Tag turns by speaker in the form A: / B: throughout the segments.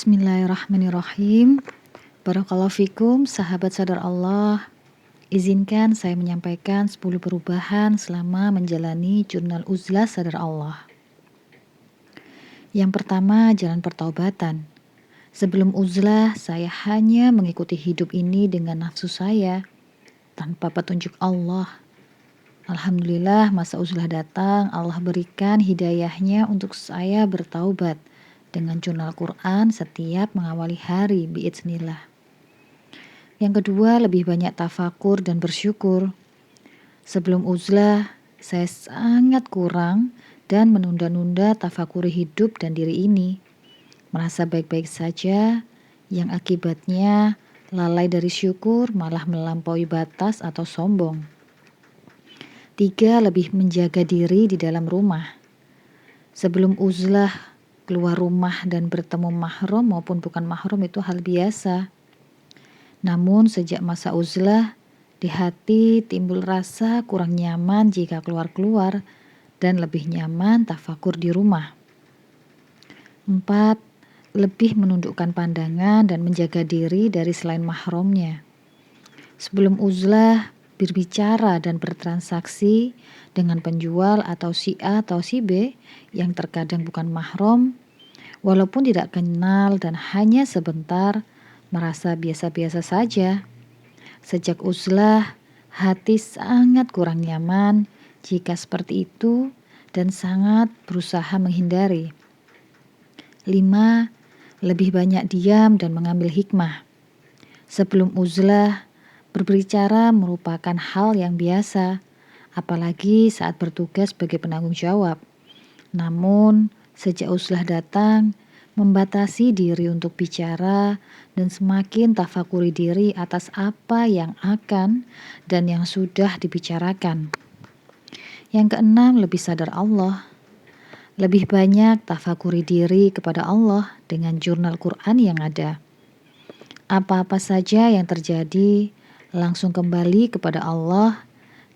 A: Bismillahirrahmanirrahim. Barakallahu fikum, sahabat sadar Allah. Izinkan saya menyampaikan 10 perubahan selama menjalani jurnal uzlah sadar Allah. Yang pertama, jalan pertaubatan. Sebelum uzlah, saya hanya mengikuti hidup ini dengan nafsu saya, tanpa petunjuk Allah. Alhamdulillah, masa uzlah datang, Allah berikan hidayahnya untuk saya bertaubat dengan jurnal Quran setiap mengawali hari biiznillah. Yang kedua, lebih banyak tafakur dan bersyukur. Sebelum uzlah, saya sangat kurang dan menunda-nunda tafakuri hidup dan diri ini. Merasa baik-baik saja, yang akibatnya lalai dari syukur malah melampaui batas atau sombong. 3, lebih menjaga diri di dalam rumah. Sebelum uzlah, keluar rumah dan bertemu mahram maupun bukan mahram itu hal biasa. Namun sejak masa uzlah, di hati timbul rasa kurang nyaman jika keluar-keluar dan lebih nyaman tafakur di rumah. 4, lebih menundukkan pandangan dan menjaga diri dari selain mahramnya. Sebelum uzlah, berbicara dan bertransaksi dengan penjual atau si A atau si B yang terkadang bukan mahram, walaupun tidak kenal dan hanya sebentar, merasa biasa-biasa saja. Sejak uzlah, hati sangat kurang nyaman jika seperti itu dan sangat berusaha menghindari. 5, lebih banyak diam dan mengambil hikmah. Sebelum uzlah, berbicara merupakan hal yang biasa, apalagi saat bertugas sebagai penanggung jawab. Namun, sejak uzlah datang, membatasi diri untuk bicara dan semakin tafakuri diri atas apa yang akan dan yang sudah dibicarakan. Yang keenam, lebih sadar Allah. Lebih banyak tafakuri diri kepada Allah dengan jurnal Quran yang ada. Apa-apa saja yang terjadi, langsung kembali kepada Allah,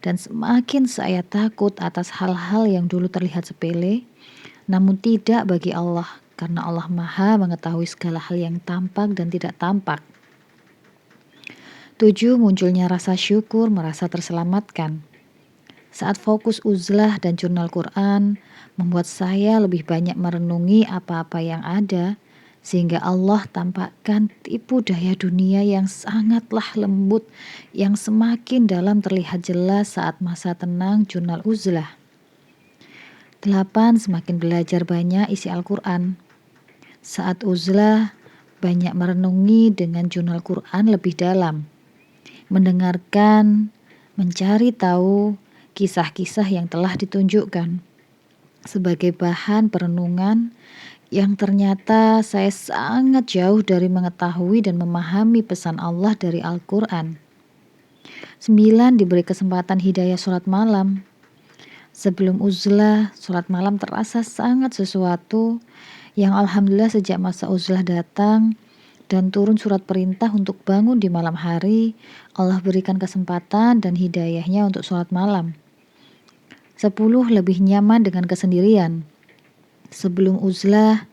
A: dan semakin saya takut atas hal-hal yang dulu terlihat sepele, namun tidak bagi Allah, karena Allah Maha mengetahui segala hal yang tampak dan tidak tampak. 7, munculnya rasa syukur, merasa terselamatkan. Saat fokus uzlah dan jurnal Quran, membuat saya lebih banyak merenungi apa-apa yang ada, sehingga Allah tampakkan tipu daya dunia yang sangatlah lembut, yang semakin dalam terlihat jelas saat masa tenang jurnal uzlah. 8, semakin belajar banyak isi Al-Quran. Saat uzlah, banyak merenungi dengan jurnal Quran lebih dalam. Mendengarkan, mencari tahu kisah-kisah yang telah ditunjukkan sebagai bahan perenungan yang ternyata saya sangat jauh dari mengetahui dan memahami pesan Allah dari Al-Quran. 9, diberi kesempatan hidayah sholat malam. Sebelum uzlah, sholat malam terasa sangat sesuatu yang alhamdulillah sejak masa uzlah datang dan turun surat perintah untuk bangun di malam hari, Allah berikan kesempatan dan hidayahnya untuk sholat malam. 10, lebih nyaman dengan kesendirian. Sebelum uzlah,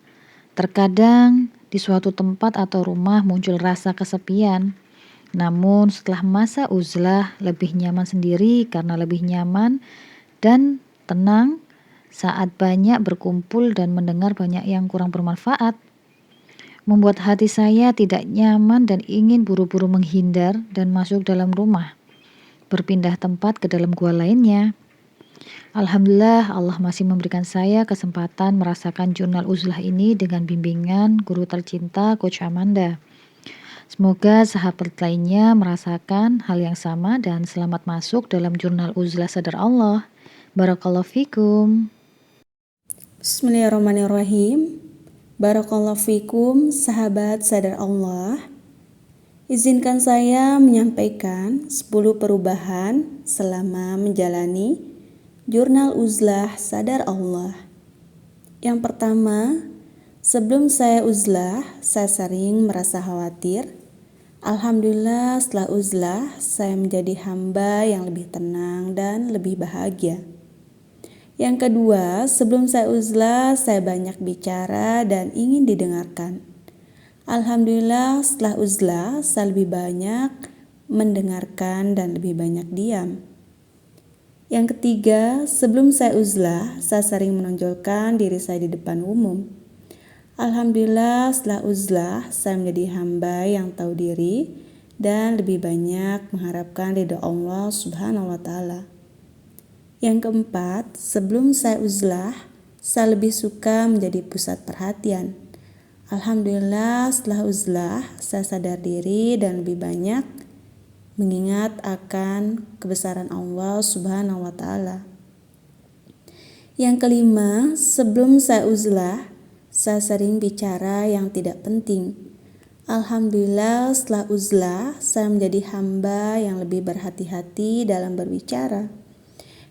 A: terkadang di suatu tempat atau rumah muncul rasa kesepian. Namun setelah masa uzlah, lebih nyaman sendiri karena lebih nyaman dan tenang saat banyak berkumpul dan mendengar banyak yang kurang bermanfaat. Membuat hati saya tidak nyaman dan ingin buru-buru menghindar dan masuk dalam rumah, berpindah tempat ke dalam gua lainnya. Alhamdulillah, Allah masih memberikan saya kesempatan merasakan jurnal uzlah ini dengan bimbingan guru tercinta Coach Amanda. Semoga sahabat lainnya merasakan hal yang sama dan selamat masuk dalam jurnal uzlah sadar Allah. Barakallahu fikum.
B: Bismillahirrahmanirrahim. Barakallahu fikum, sahabat sadar Allah. Izinkan saya menyampaikan 10 perubahan selama menjalani jurnal uzlah sadar Allah. Yang pertama, sebelum saya uzlah, saya sering merasa khawatir. Alhamdulillah, setelah uzlah, saya menjadi hamba yang lebih tenang dan lebih bahagia. Yang kedua, sebelum saya uzlah, saya banyak bicara dan ingin didengarkan. Alhamdulillah setelah uzlah saya lebih banyak mendengarkan dan lebih banyak diam. Yang ketiga, sebelum saya uzlah, saya sering menonjolkan diri saya di depan umum. Alhamdulillah setelah uzlah, saya menjadi hamba yang tahu diri dan lebih banyak mengharapkan ridha Allah Subhanahu wa Ta'ala. Yang keempat, sebelum saya uzlah, saya lebih suka menjadi pusat perhatian. Alhamdulillah setelah uzlah, saya sadar diri dan lebih banyak mengingat akan kebesaran Allah Subhanahu wa Ta'ala. Yang kelima, sebelum saya uzlah, saya sering bicara yang tidak penting. Alhamdulillah setelah uzlah, saya menjadi hamba yang lebih berhati-hati dalam berbicara.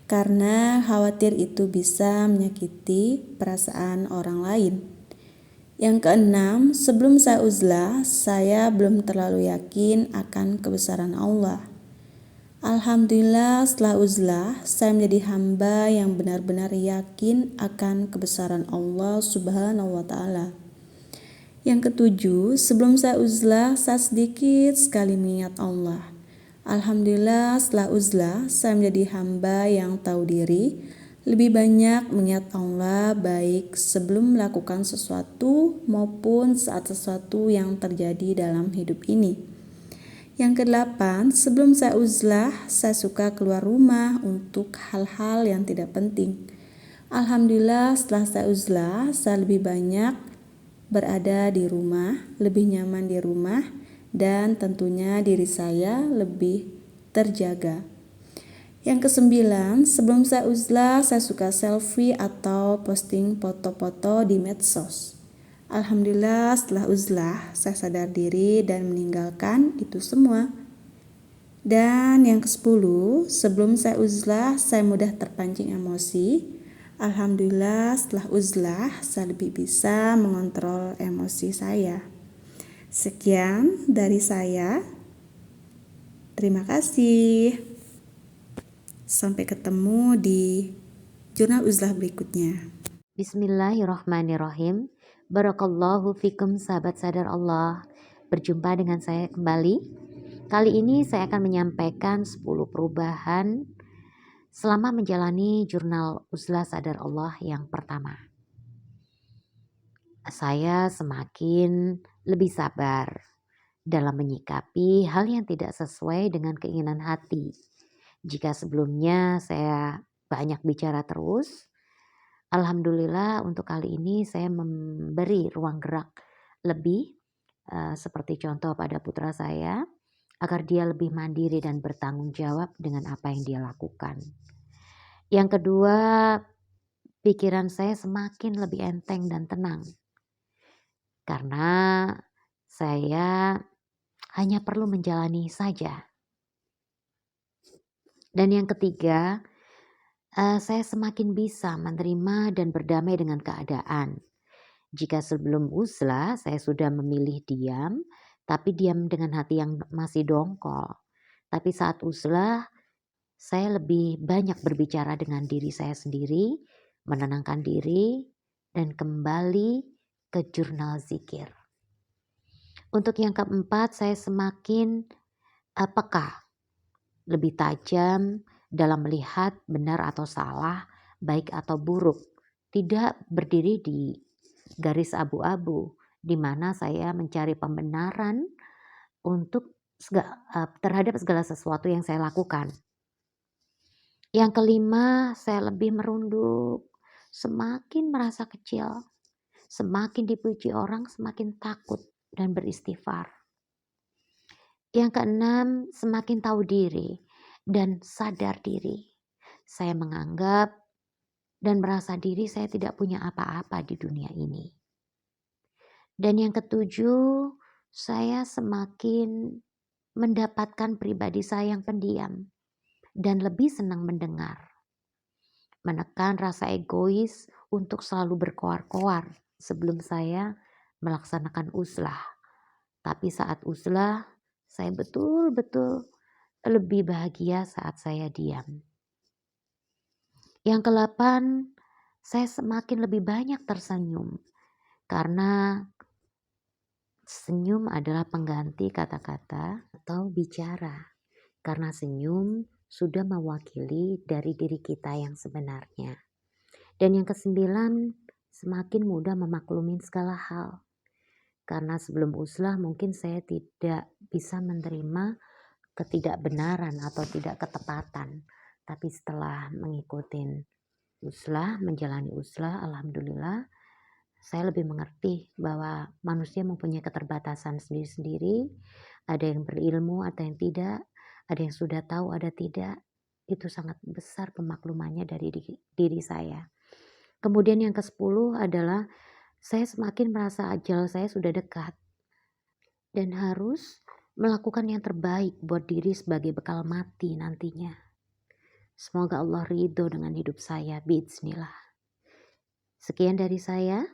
B: Karena khawatir itu bisa menyakiti perasaan orang lain. Yang keenam, sebelum saya uzlah, saya belum terlalu yakin akan kebesaran Allah. Alhamdulillah setelah uzlah, saya menjadi hamba yang benar-benar yakin akan kebesaran Allah Subhanahu wa Ta'ala. Yang ketujuh, sebelum saya uzlah, saya sedikit sekali mengingat Allah. Alhamdulillah setelah uzlah, saya menjadi hamba yang tahu diri, lebih banyak mengingat Allah baik sebelum melakukan sesuatu maupun saat sesuatu yang terjadi dalam hidup ini. Yang kedelapan, sebelum saya uzlah, saya suka keluar rumah untuk hal-hal yang tidak penting. Alhamdulillah setelah saya uzlah, saya lebih banyak berada di rumah, lebih nyaman di rumah, dan tentunya diri saya lebih terjaga. Yang kesembilan, sebelum saya uzlah, saya suka selfie atau posting foto-foto di medsos. Alhamdulillah setelah uzlah, saya sadar diri dan meninggalkan itu semua. Dan yang ke-10, sebelum saya uzlah, saya mudah terpancing emosi. Alhamdulillah setelah uzlah, saya lebih bisa mengontrol emosi saya. Sekian dari saya. Terima kasih. Sampai ketemu di jurnal uzlah berikutnya.
A: Bismillahirrahmanirrahim. Barakallahu fikum sahabat sadar Allah. Berjumpa dengan saya kembali. Kali ini saya akan menyampaikan 10 perubahan selama menjalani jurnal uzlah sadar Allah yang pertama. Saya semakin lebih sabar dalam menyikapi hal yang tidak sesuai dengan keinginan hati. Jika sebelumnya saya banyak bicara terus, alhamdulillah untuk kali ini saya memberi ruang gerak lebih, seperti contoh pada putra saya, agar dia lebih mandiri dan bertanggung jawab dengan apa yang dia lakukan. Yang kedua, pikiran saya semakin lebih enteng dan tenang. Karena saya hanya perlu menjalani saja. Dan yang ketiga, saya semakin bisa menerima dan berdamai dengan keadaan. Jika sebelum uzlah saya sudah memilih diam, tapi diam dengan hati yang masih dongkol. Tapi saat uzlah, saya lebih banyak berbicara dengan diri saya sendiri, menenangkan diri, dan kembali ke jurnal zikir. Untuk yang keempat, saya semakin peka, lebih tajam dalam melihat benar atau salah, baik atau buruk. Tidak berdiri di garis abu-abu, di mana saya mencari pembenaran untuk terhadap segala sesuatu yang saya lakukan. Yang kelima, saya lebih merunduk, semakin merasa kecil, semakin dipuji orang, semakin takut dan beristighfar. Yang keenam, semakin tahu diri dan sadar diri. Saya menganggap dan merasa diri saya tidak punya apa-apa di dunia ini. Dan yang ketujuh, saya semakin mendapatkan pribadi saya yang pendiam dan lebih senang mendengar. Menekan rasa egois untuk selalu berkoar-koar sebelum saya melaksanakan uzlah. Tapi saat uzlah, saya betul-betul lebih bahagia saat saya diam. Yang kedelapan, saya semakin lebih banyak tersenyum karena
C: Senyum adalah pengganti kata-kata atau bicara, karena senyum sudah mewakili dari diri kita yang sebenarnya. Dan yang kesembilan, semakin mudah memaklumin segala hal. Karena sebelum uzlah mungkin saya tidak bisa menerima ketidakbenaran atau tidak ketepatan. Tapi setelah mengikuti uzlah, menjalani uzlah, alhamdulillah, saya lebih mengerti bahwa manusia mempunyai keterbatasan sendiri-sendiri. Ada yang berilmu, ada yang tidak. Ada yang sudah tahu, ada tidak. Itu sangat besar pemaklumannya dari diri saya. Kemudian yang ke-10 adalah saya semakin merasa ajal saya sudah dekat. Dan harus melakukan yang terbaik buat diri sebagai bekal mati nantinya. Semoga Allah ridho dengan hidup saya. Bismillah. Sekian dari saya.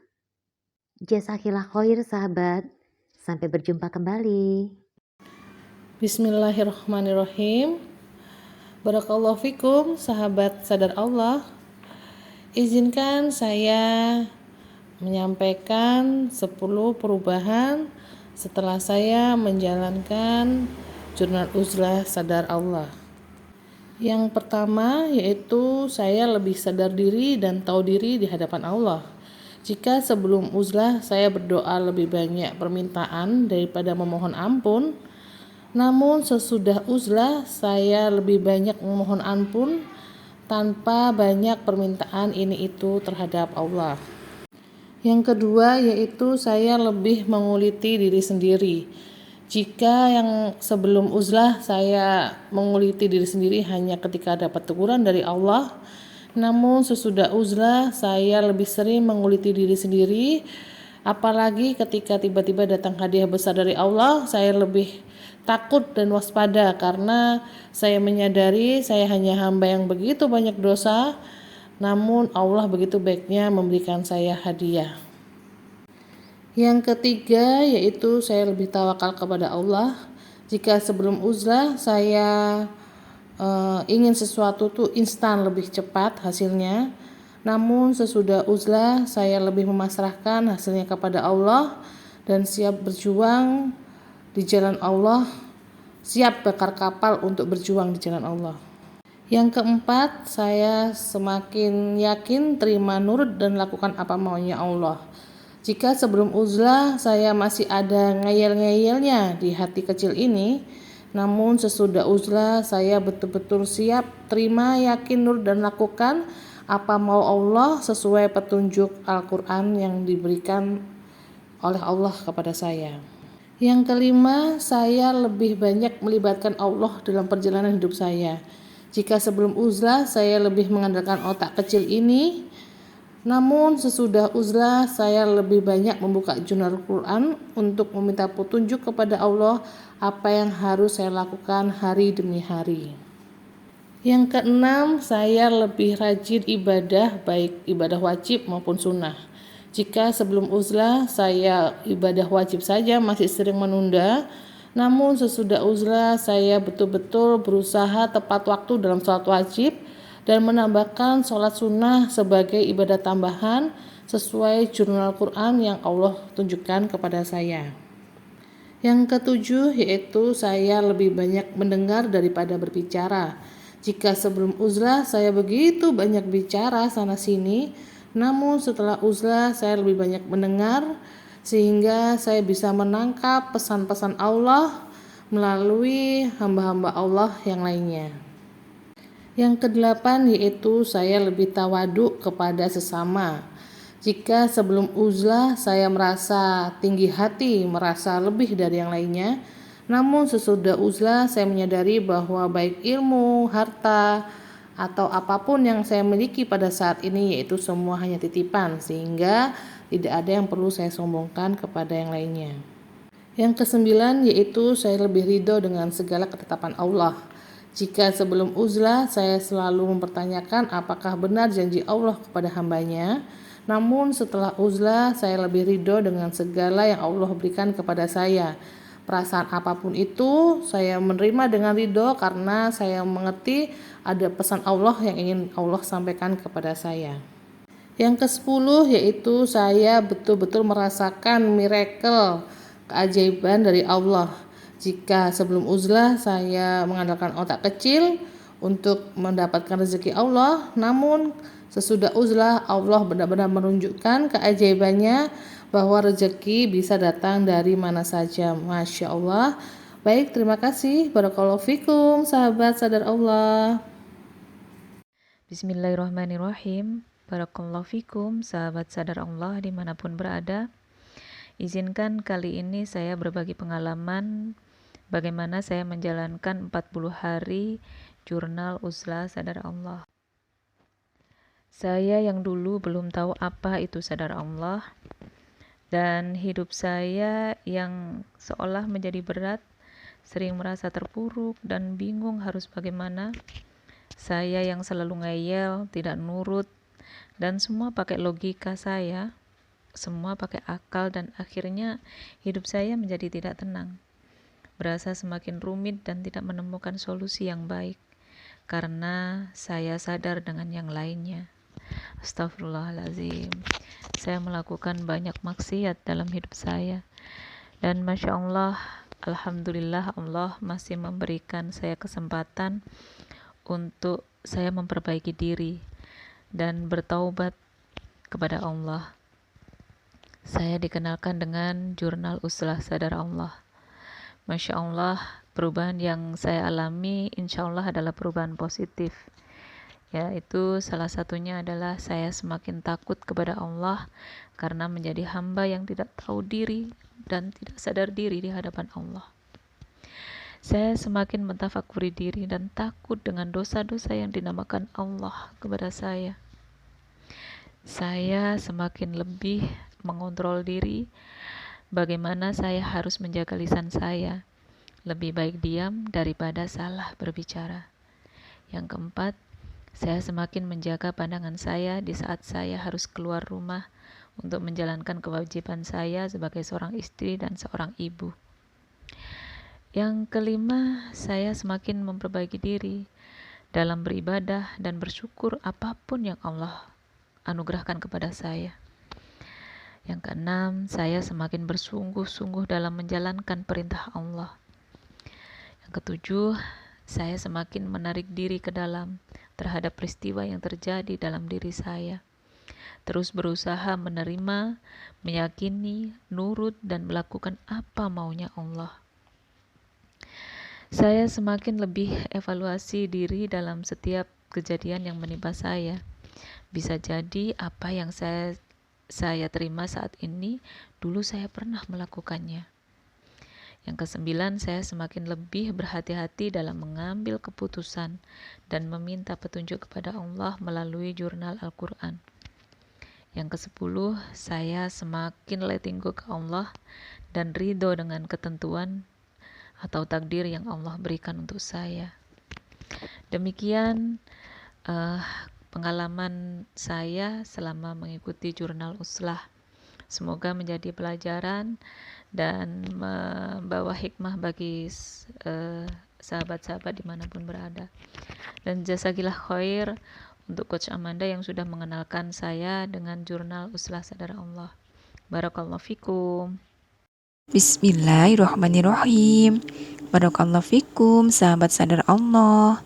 C: Jazakillah khair sahabat. Sampai berjumpa kembali.
D: Bismillahirrahmanirrahim. Barakallahu fikum sahabat sadar Allah. Izinkan saya menyampaikan 10 perubahan setelah saya menjalankan jurnal uzlah sadar Allah. Yang pertama yaitu saya lebih sadar diri dan tahu diri di hadapan Allah. Jika sebelum uzlah saya berdoa lebih banyak permintaan daripada memohon ampun, namun sesudah uzlah saya lebih banyak memohon ampun tanpa banyak permintaan ini itu terhadap Allah. Yang kedua yaitu saya lebih menguliti diri sendiri. Jika yang sebelum uzlah saya menguliti diri sendiri hanya ketika dapat teguran dari Allah, namun sesudah uzlah saya lebih sering menguliti diri sendiri, apalagi ketika tiba-tiba datang hadiah besar dari Allah, saya lebih takut dan waspada karena saya menyadari saya hanya hamba yang begitu banyak dosa, namun Allah begitu baiknya memberikan saya hadiah. Yang ketiga yaitu saya lebih tawakal kepada Allah. Jika sebelum uzlah saya ingin sesuatu tuh instan lebih cepat hasilnya, namun sesudah uzlah saya lebih memasrahkan hasilnya kepada Allah dan siap berjuang di jalan Allah, siap bakar kapal untuk berjuang di jalan Allah. Yang keempat, saya semakin yakin terima nurut dan lakukan apa maunya Allah. Jika sebelum uzlah saya masih ada ngeyel-ngeyelnya di hati kecil ini, namun sesudah uzlah saya betul-betul siap terima, yakin, nurut dan lakukan apa mau Allah sesuai petunjuk Al-Quran yang diberikan oleh Allah kepada saya. Yang kelima, saya lebih banyak melibatkan Allah dalam perjalanan hidup saya. Jika sebelum uzlah saya lebih mengandalkan otak kecil ini, namun sesudah uzlah saya lebih banyak membuka jurnal Quran untuk meminta petunjuk kepada Allah apa yang harus saya lakukan hari demi hari. Yang keenam, saya lebih rajin ibadah, baik ibadah wajib maupun sunnah. Jika sebelum uzlah saya ibadah wajib saja masih sering menunda, namun sesudah uzlah saya betul-betul berusaha tepat waktu dalam sholat wajib dan menambahkan sholat sunnah sebagai ibadah tambahan sesuai jurnal Quran yang Allah tunjukkan kepada saya. Yang ketujuh yaitu saya lebih banyak mendengar daripada berbicara. Jika sebelum uzlah saya begitu banyak bicara sana sini, namun setelah uzlah saya lebih banyak mendengar sehingga saya bisa menangkap pesan-pesan Allah melalui hamba-hamba Allah yang lainnya. Yang kedelapan yaitu saya lebih tawaduk kepada sesama. Jika sebelum uzlah saya merasa tinggi hati, merasa lebih dari yang lainnya, namun sesudah uzlah saya menyadari bahwa baik ilmu, harta, atau apapun yang saya miliki pada saat ini yaitu semua hanya titipan, sehingga tidak ada yang perlu saya sombongkan kepada yang lainnya. Yang kesembilan yaitu saya lebih ridho dengan segala ketetapan Allah. Jika sebelum uzlah saya selalu mempertanyakan apakah benar janji Allah kepada hambanya, namun setelah uzlah saya lebih ridho dengan segala yang Allah berikan kepada saya. Perasaan apapun itu saya menerima dengan ridho karena saya mengerti ada pesan Allah yang ingin Allah sampaikan kepada saya. Yang ke-10 yaitu saya betul-betul merasakan miracle keajaiban dari Allah. Jika sebelum uzlah saya mengandalkan otak kecil untuk mendapatkan rezeki Allah, namun sesudah uzlah Allah benar-benar menunjukkan keajaibannya bahwa rezeki bisa datang dari mana saja. Masya Allah. Baik, terima kasih. Barakallahu fikum, sahabat sadar Allah.
A: Bismillahirrahmanirrahim. Barakallahu fikum, sahabat sadar Allah dimanapun berada. Izinkan kali ini saya berbagi pengalaman bagaimana saya menjalankan 40 hari jurnal uzlah sadar Allah. Saya yang dulu belum tahu apa itu sadar Allah, dan hidup saya yang seolah menjadi berat, sering merasa terpuruk dan bingung harus bagaimana. Saya yang selalu ngeyel, tidak nurut, dan semua pakai logika saya, semua pakai akal, dan akhirnya hidup saya menjadi tidak tenang. Berasa semakin rumit dan tidak menemukan solusi yang baik, karena saya sadar dengan yang lainnya. Astagfirullahaladzim. Saya melakukan banyak maksiat dalam hidup saya. Dan Masya Allah, Alhamdulillah Allah masih memberikan saya kesempatan untuk saya memperbaiki diri dan bertaubat kepada Allah. Saya dikenalkan dengan jurnal uzlah sadar Allah. Masya Allah, perubahan yang saya alami insya Allah adalah perubahan positif. Yaitu salah satunya adalah saya semakin takut kepada Allah karena menjadi hamba yang tidak tahu diri dan tidak sadar diri di hadapan Allah. Saya semakin mentafakuri diri dan takut dengan dosa-dosa yang dinamakan Allah kepada saya. Saya semakin lebih mengontrol diri, bagaimana saya harus menjaga lisan saya. Lebih baik diam daripada salah berbicara. Yang keempat, saya semakin menjaga pandangan saya di saat saya harus keluar rumah untuk menjalankan kewajiban saya sebagai seorang istri dan seorang ibu. Yang kelima, saya semakin memperbaiki diri dalam beribadah dan bersyukur apapun yang Allah anugerahkan kepada saya. Yang keenam, saya semakin bersungguh-sungguh dalam menjalankan perintah Allah. Yang ketujuh, saya semakin menarik diri ke dalam terhadap peristiwa yang terjadi dalam diri saya. Terus berusaha menerima, meyakini, nurut, dan melakukan apa maunya Allah. Saya semakin lebih evaluasi diri dalam setiap kejadian yang menimpa saya. Bisa jadi apa yang saya terima saat ini, dulu saya pernah melakukannya. Yang kesembilan, saya semakin lebih berhati-hati dalam mengambil keputusan dan meminta petunjuk kepada Allah melalui jurnal Al-Quran. Yang kesepuluh, saya semakin letting go ke Allah dan ridho dengan ketentuan atau takdir yang Allah berikan untuk saya. Demikian pengalaman saya selama mengikuti jurnal uzlah. Semoga menjadi pelajaran dan membawa hikmah bagi sahabat-sahabat dimanapun berada. Dan jazakillah khair untuk Coach Amanda yang sudah mengenalkan saya dengan jurnal uzlah sadar Allah. Barakallahu fikum.
E: Bismillahirrahmanirrahim. Barakallahu fikum, sahabat sadar Allah.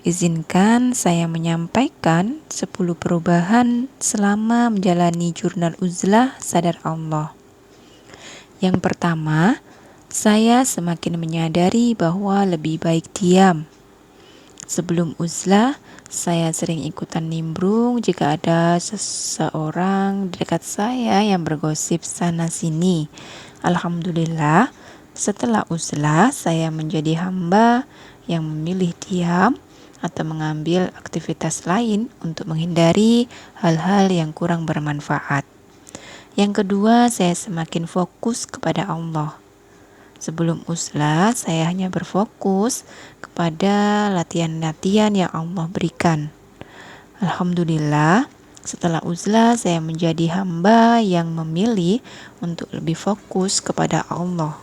E: Izinkan saya menyampaikan 10 perubahan selama menjalani jurnal uzlah sadar Allah. Yang pertama, saya semakin menyadari bahwa lebih baik diam. Sebelum uzlah, saya sering ikutan nimbrung jika ada seseorang di dekat saya yang bergosip sana-sini. Alhamdulillah, setelah uzlah, saya menjadi hamba yang memilih diam atau mengambil aktivitas lain untuk menghindari hal-hal yang kurang bermanfaat. Yang kedua, saya semakin fokus kepada Allah. Sebelum uzlah, saya hanya berfokus kepada latihan-latihan yang Allah berikan. Alhamdulillah, setelah uzlah saya menjadi hamba yang memilih untuk lebih fokus kepada Allah.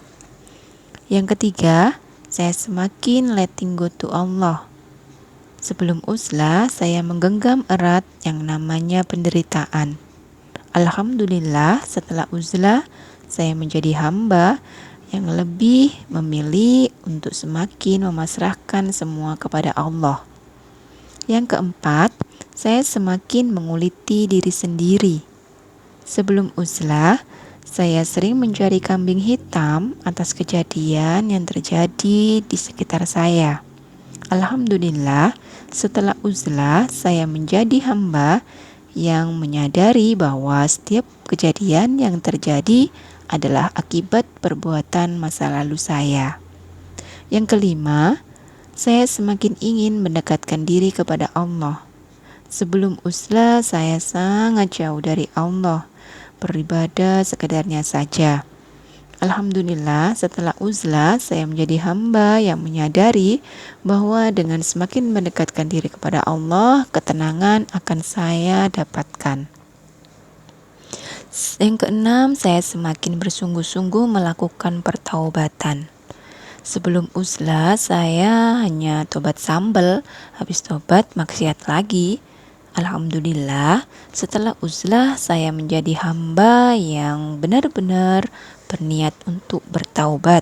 E: Yang ketiga, saya semakin letting go to Allah. Sebelum uzlah, saya menggenggam erat yang namanya penderitaan. Alhamdulillah, setelah uzlah, saya menjadi hamba yang lebih memilih untuk semakin memasrahkan semua kepada Allah. Yang keempat, saya semakin menguliti diri sendiri. Sebelum uzlah, saya sering mencari kambing hitam atas kejadian yang terjadi di sekitar saya. Alhamdulillah, setelah uzlah, saya menjadi hamba yang menyadari bahwa setiap kejadian yang terjadi adalah akibat perbuatan masa lalu saya. Yang kelima, saya semakin ingin mendekatkan diri kepada Allah. Sebelum uzlah, saya sangat jauh dari Allah, beribadah sekedarnya saja. Alhamdulillah, setelah uzlah, saya menjadi hamba yang menyadari bahwa dengan semakin mendekatkan diri kepada Allah, ketenangan akan saya dapatkan. Yang keenam, saya semakin bersungguh-sungguh melakukan pertaubatan. Sebelum uzlah, saya hanya tobat sambal, habis tobat maksiat lagi. Alhamdulillah, setelah uzlah saya menjadi hamba yang benar-benar berniat untuk bertaubat.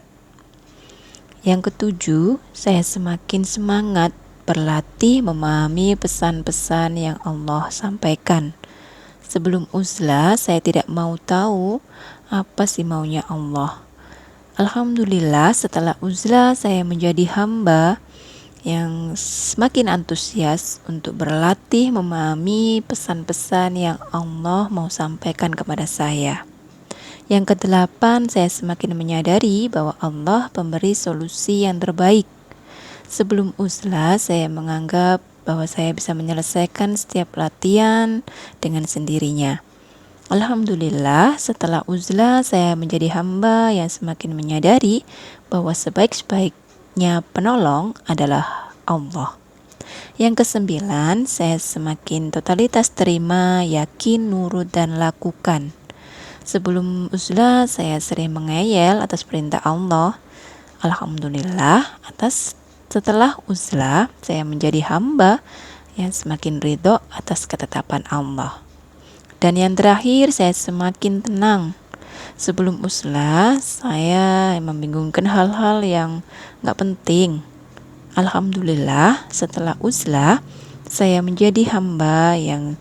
E: Yang ketujuh, saya semakin semangat berlatih memahami pesan-pesan yang Allah sampaikan. Sebelum uzlah, saya tidak mau tahu apa sih maunya Allah. Alhamdulillah, setelah uzlah saya menjadi hamba yang semakin antusias untuk berlatih memahami pesan-pesan yang Allah mau sampaikan kepada saya. Yang kedelapan, saya semakin menyadari bahwa Allah pemberi solusi yang terbaik. Sebelum uzlah, saya menganggap bahwa saya bisa menyelesaikan setiap latihan dengan sendirinya. Alhamdulillah, setelah uzlah saya menjadi hamba yang semakin menyadari bahwa sebaik-baiknya penolong adalah Allah. Yang kesembilan, saya semakin totalitas terima, yakin, nurut, dan lakukan. Sebelum uzlah, saya sering mengeyel atas perintah Allah. Alhamdulillah, setelah uzlah, saya menjadi hamba yang semakin ridho atas ketetapan Allah. Dan yang terakhir, saya semakin tenang. Sebelum uzlah, saya membingungkan hal-hal yang gak penting. Alhamdulillah, setelah uzlah, saya menjadi hamba yang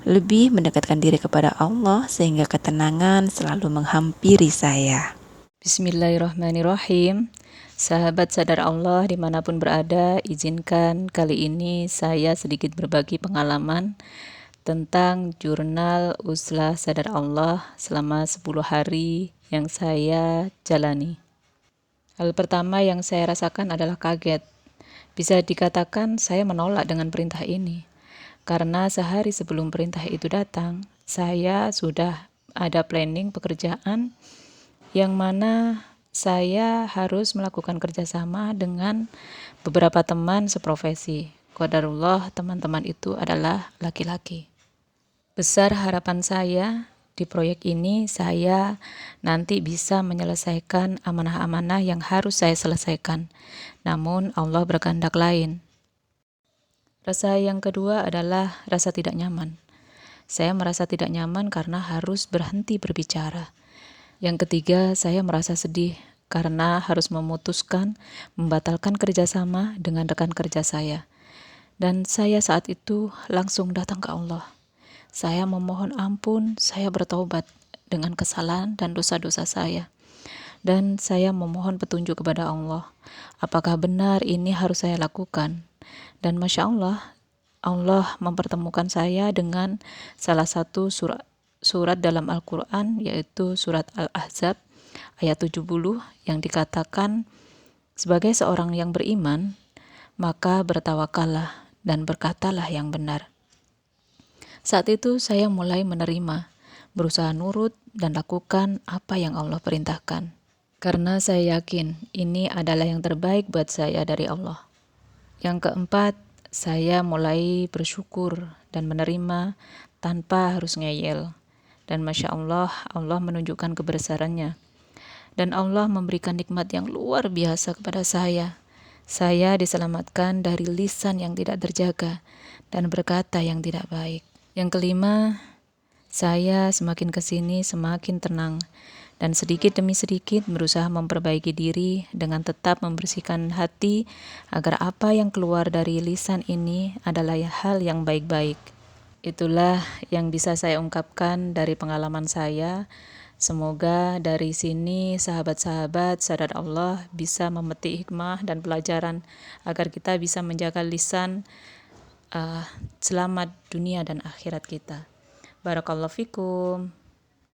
E: lebih mendekatkan diri kepada Allah sehingga ketenangan selalu menghampiri saya.
F: Bismillahirrahmanirrahim. Sahabat sadar Allah dimanapun berada, izinkan kali ini saya sedikit berbagi pengalaman tentang jurnal uzlah sadar Allah selama 10 hari yang saya jalani. Hal pertama yang saya rasakan adalah kaget. Bisa dikatakan saya menolak dengan perintah ini. Karena sehari sebelum perintah itu datang, saya sudah ada planning pekerjaan yang mana saya harus melakukan kerjasama dengan beberapa teman seprofesi. Qadarullah, teman-teman itu adalah laki-laki. Besar harapan saya di proyek ini, saya nanti bisa menyelesaikan amanah-amanah yang harus saya selesaikan. Namun Allah berkehendak lain. Rasa yang kedua adalah rasa tidak nyaman. Saya merasa tidak nyaman karena harus berhenti berbicara. Yang ketiga, saya merasa sedih karena harus memutuskan membatalkan kerjasama dengan rekan kerja saya. Dan saya saat itu langsung datang ke Allah. Saya memohon ampun, saya bertaubat dengan kesalahan dan dosa-dosa saya. Dan saya memohon petunjuk kepada Allah. Apakah benar ini harus saya lakukan? Dan Masya Allah, Allah mempertemukan saya dengan salah satu surat dalam Al-Quran, yaitu surat Al-Ahzab ayat 70 yang dikatakan, sebagai seorang yang beriman, maka bertawakallah dan berkatalah yang benar. Saat itu saya mulai menerima, berusaha nurut dan lakukan apa yang Allah perintahkan. Karena saya yakin ini adalah yang terbaik buat saya dari Allah. Yang keempat, saya mulai bersyukur dan menerima tanpa harus ngeyel. Dan Masya Allah, Allah menunjukkan kebesarannya. Dan Allah memberikan nikmat yang luar biasa kepada saya. Saya diselamatkan dari lisan yang tidak terjaga dan berkata yang tidak baik. Yang kelima, saya semakin kesini semakin tenang dan sedikit demi sedikit berusaha memperbaiki diri dengan tetap membersihkan hati agar apa yang keluar dari lisan ini adalah hal yang baik-baik. Itulah yang bisa saya ungkapkan dari pengalaman saya. Semoga dari sini sahabat-sahabat sadar Allah bisa memetik hikmah dan pelajaran agar kita bisa menjaga lisan selamat dunia dan akhirat kita. Barakallahu fikum.